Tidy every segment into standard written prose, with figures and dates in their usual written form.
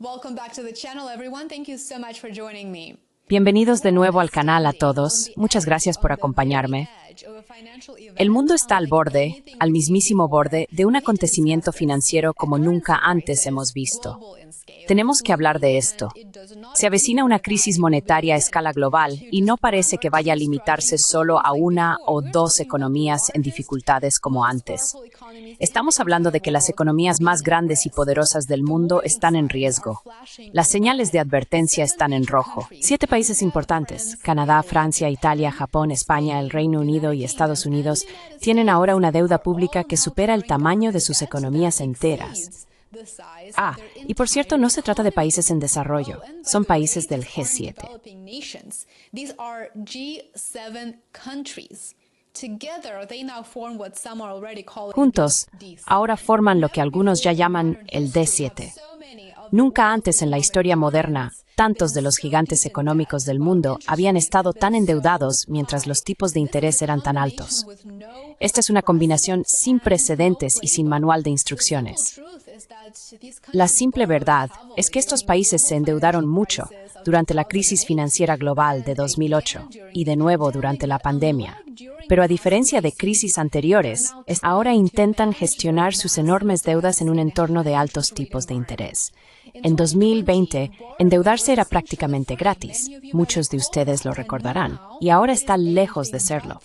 Welcome back to the channel, everyone. Thank you so much for joining me. Bienvenidos de nuevo al canal a todos. Muchas gracias por acompañarme. El mundo está al borde, al mismísimo borde, de un acontecimiento financiero como nunca antes hemos visto. Tenemos que hablar de esto. Se avecina una crisis monetaria a escala global y no parece que vaya a limitarse solo a una o dos economías en dificultades como antes. Estamos hablando de que las economías más grandes y poderosas del mundo están en riesgo. Las señales de advertencia están en rojo. 7 países importantes, Canadá, Francia, Italia, Japón, España, el Reino Unido y Estados Unidos, tienen ahora una deuda pública que supera el tamaño de sus economías enteras. Y por cierto, no se trata de países en desarrollo, son países del G7. Juntos, ahora forman lo que algunos ya llaman el D7. Nunca antes en la historia moderna, tantos de los gigantes económicos del mundo habían estado tan endeudados mientras los tipos de interés eran tan altos. Esta es una combinación sin precedentes y sin manual de instrucciones. La simple verdad es que estos países se endeudaron mucho durante la crisis financiera global de 2008 y de nuevo durante la pandemia. Pero a diferencia de crisis anteriores, ahora intentan gestionar sus enormes deudas en un entorno de altos tipos de interés. En 2020, endeudarse era prácticamente gratis. Muchos de ustedes lo recordarán, y ahora está lejos de serlo.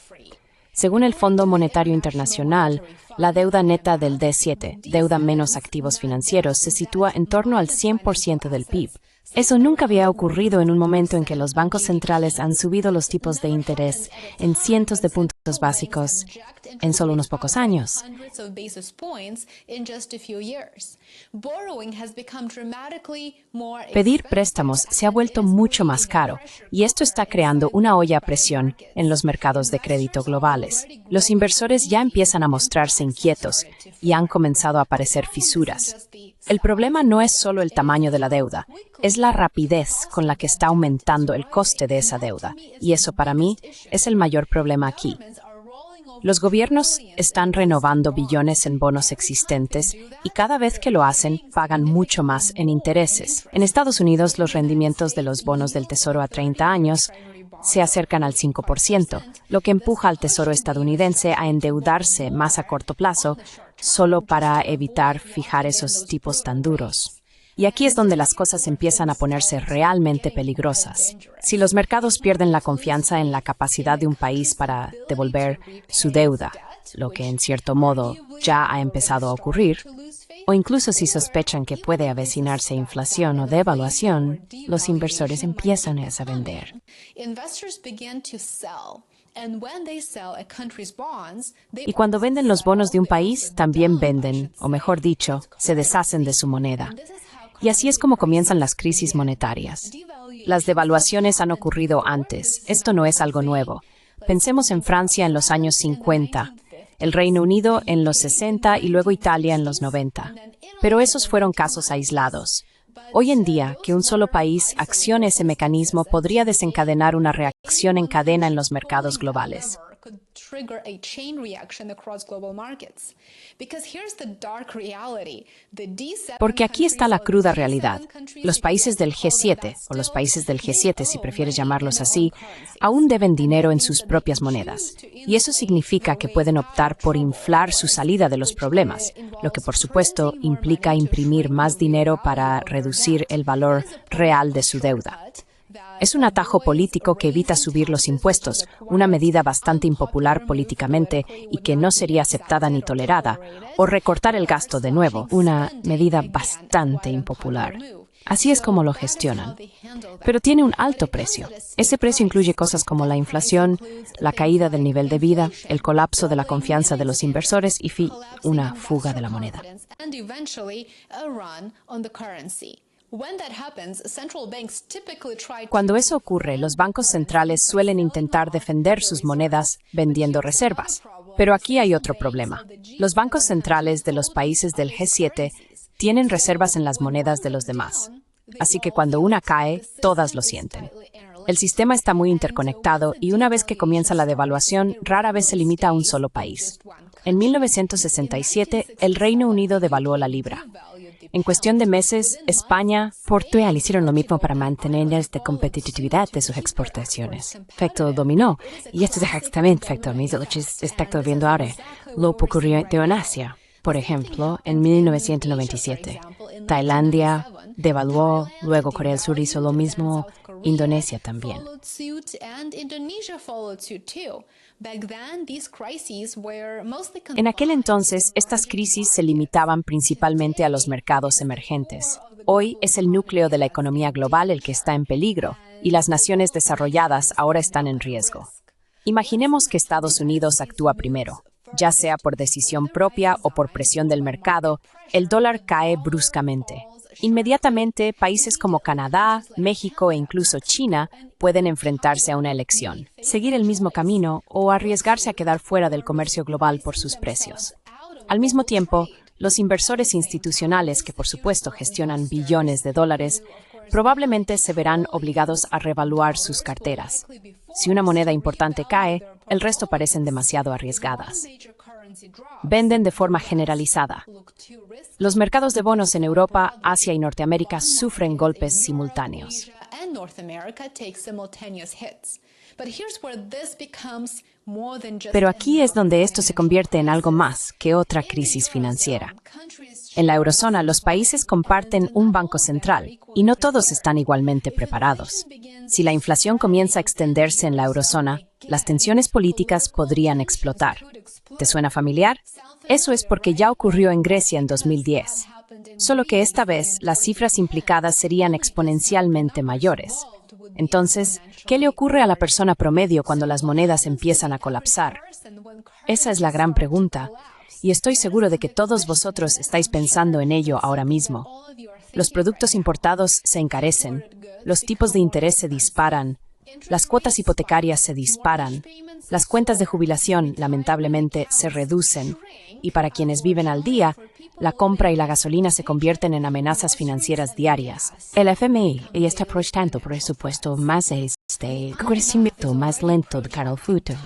Según el Fondo Monetario Internacional, la deuda neta del D7, deuda menos activos financieros, se sitúa en torno al 100% del PIB. Eso nunca había ocurrido en un momento en que los bancos centrales han subido los tipos de interés en cientos de puntos básicos en solo unos pocos años. Pedir préstamos se ha vuelto mucho más caro y esto está creando una olla a presión en los mercados de crédito globales. Los inversores ya empiezan a mostrarse inquietos y han comenzado a aparecer fisuras. El problema no es solo el tamaño de la deuda, es la rapidez con la que está aumentando el coste de esa deuda, y eso para mí es el mayor problema aquí. Los gobiernos están renovando billones en bonos existentes y cada vez que lo hacen pagan mucho más en intereses. En Estados Unidos, los rendimientos de los bonos del Tesoro a 30 años se acercan al 5%, lo que empuja al Tesoro estadounidense a endeudarse más a corto plazo, solo para evitar fijar esos tipos tan duros. Y aquí es donde las cosas empiezan a ponerse realmente peligrosas. Si los mercados pierden la confianza en la capacidad de un país para devolver su deuda, lo que en cierto modo ya ha empezado a ocurrir, o incluso si sospechan que puede avecinarse inflación o devaluación, los inversores empiezan a vender. Y cuando venden los bonos de un país, también venden, o mejor dicho, se deshacen de su moneda. Y así es como comienzan las crisis monetarias. Las devaluaciones han ocurrido antes, esto no es algo nuevo. Pensemos en Francia en los años 50, el Reino Unido en los 60 y luego Italia en los 90. Pero esos fueron casos aislados. Hoy en día, que un solo país accione ese mecanismo podría desencadenar una reacción en cadena en los mercados globales. Porque aquí está la cruda realidad. Los países del G7, o los países del G7 si prefieres llamarlos así, aún deben dinero en sus propias monedas. Y eso significa que pueden optar por inflar su salida de los problemas, lo que por supuesto implica imprimir más dinero para reducir el valor real de su deuda. Es un atajo político que evita subir los impuestos, una medida bastante impopular políticamente y que no sería aceptada ni tolerada, o recortar el gasto de nuevo, una medida bastante impopular. Así es como lo gestionan. Pero tiene un alto precio. Ese precio incluye cosas como la inflación, la caída del nivel de vida, el colapso de la confianza de los inversores y una fuga de la moneda. Cuando eso ocurre, los bancos centrales suelen intentar defender sus monedas vendiendo reservas. Pero aquí hay otro problema. Los bancos centrales de los países del G7 tienen reservas en las monedas de los demás. Así que cuando una cae, todas lo sienten. El sistema está muy interconectado y una vez que comienza la devaluación, rara vez se limita a un solo país. En 1967, el Reino Unido devaluó la libra. En cuestión de meses, España, Portugal hicieron lo mismo para mantener la competitividad de sus exportaciones. Efecto dominó, y esto es exactamente efecto mismo lo que está viendo ahora, lo ocurrió en Asia. Por ejemplo, en 1997, Tailandia devaluó, luego Corea del Sur hizo lo mismo, Indonesia también. En aquel entonces, estas crisis se limitaban principalmente a los mercados emergentes. Hoy es el núcleo de la economía global el que está en peligro, y las naciones desarrolladas ahora están en riesgo. Imaginemos que Estados Unidos actúa primero. Ya sea por decisión propia o por presión del mercado, el dólar cae bruscamente. Inmediatamente, países como Canadá, México e incluso China pueden enfrentarse a una elección, seguir el mismo camino o arriesgarse a quedar fuera del comercio global por sus precios. Al mismo tiempo, los inversores institucionales, que por supuesto gestionan billones de dólares, probablemente se verán obligados a revaluar sus carteras. Si una moneda importante cae, el resto parecen demasiado arriesgadas. Venden de forma generalizada. Los mercados de bonos en Europa, Asia y Norteamérica sufren golpes simultáneos. Pero aquí es donde esto se convierte en algo más que otra crisis financiera. En la eurozona, los países comparten un banco central y no todos están igualmente preparados. Si la inflación comienza a extenderse en la eurozona, las tensiones políticas podrían explotar. ¿Te suena familiar? Eso es porque ya ocurrió en Grecia en 2010. Solo que esta vez las cifras implicadas serían exponencialmente mayores. Entonces, ¿qué le ocurre a la persona promedio cuando las monedas empiezan a colapsar? Esa es la gran pregunta, y estoy seguro de que todos vosotros estáis pensando en ello ahora mismo. Los productos importados se encarecen, los tipos de interés se disparan, las cuotas hipotecarias se disparan, las cuentas de jubilación, lamentablemente, se reducen, y para quienes viven al día, la compra y la gasolina se convierten en amenazas financieras diarias. El FMI está proyectando presupuesto más crecimiento más lento de cara al futuro.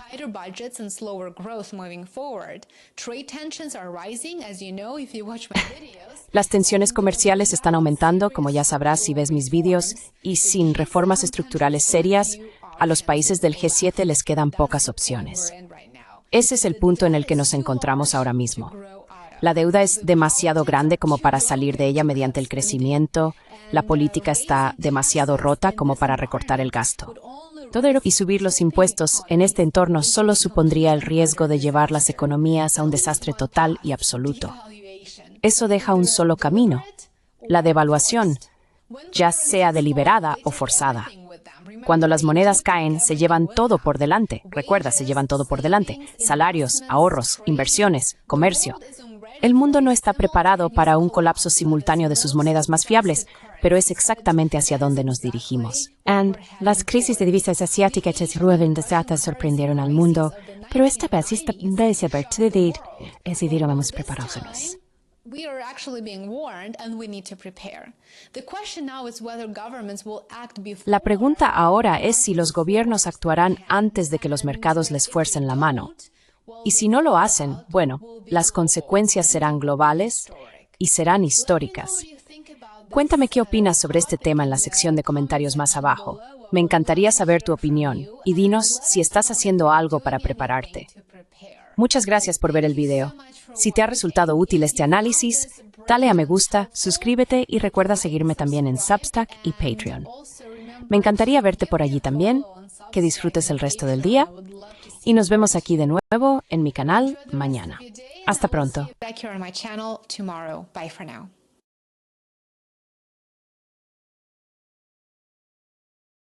Las tensiones comerciales están aumentando, como ya sabrás si ves mis vídeos, y sin reformas estructurales serias, a los países del G7 les quedan pocas opciones. Ese es el punto en el que nos encontramos ahora mismo. La deuda es demasiado grande como para salir de ella mediante el crecimiento, la política está demasiado rota como para recortar el gasto. Y subir los impuestos en este entorno solo supondría el riesgo de llevar las economías a un desastre total y absoluto. Eso deja un solo camino, la devaluación, ya sea deliberada o forzada. Cuando las monedas caen, se llevan todo por delante. Recuerda, se llevan todo por delante. Salarios, ahorros, inversiones, comercio. El mundo no está preparado para un colapso simultáneo de sus monedas más fiables, pero es exactamente hacia donde nos dirigimos. Las crisis de divisas asiáticas sorprendieron al mundo, pero esta vez decidimos prepararnos. We are actually being warned and we need to prepare. The question now is whether governments will act before. La pregunta ahora es si los gobiernos actuarán antes de que los mercados les fuercen la mano. Y si no lo hacen, bueno, las consecuencias serán globales y serán históricas. Cuéntame qué opinas sobre este tema en la sección de comentarios más abajo. Me encantaría saber tu opinión y dinos si estás haciendo algo para prepararte. Muchas gracias por ver el video. Si te ha resultado útil este análisis, dale a me gusta, suscríbete y recuerda seguirme también en Substack y Patreon. Me encantaría verte por allí también, que disfrutes el resto del día y nos vemos aquí de nuevo en mi canal mañana. Hasta pronto. Back here on my channel tomorrow. Bye for now.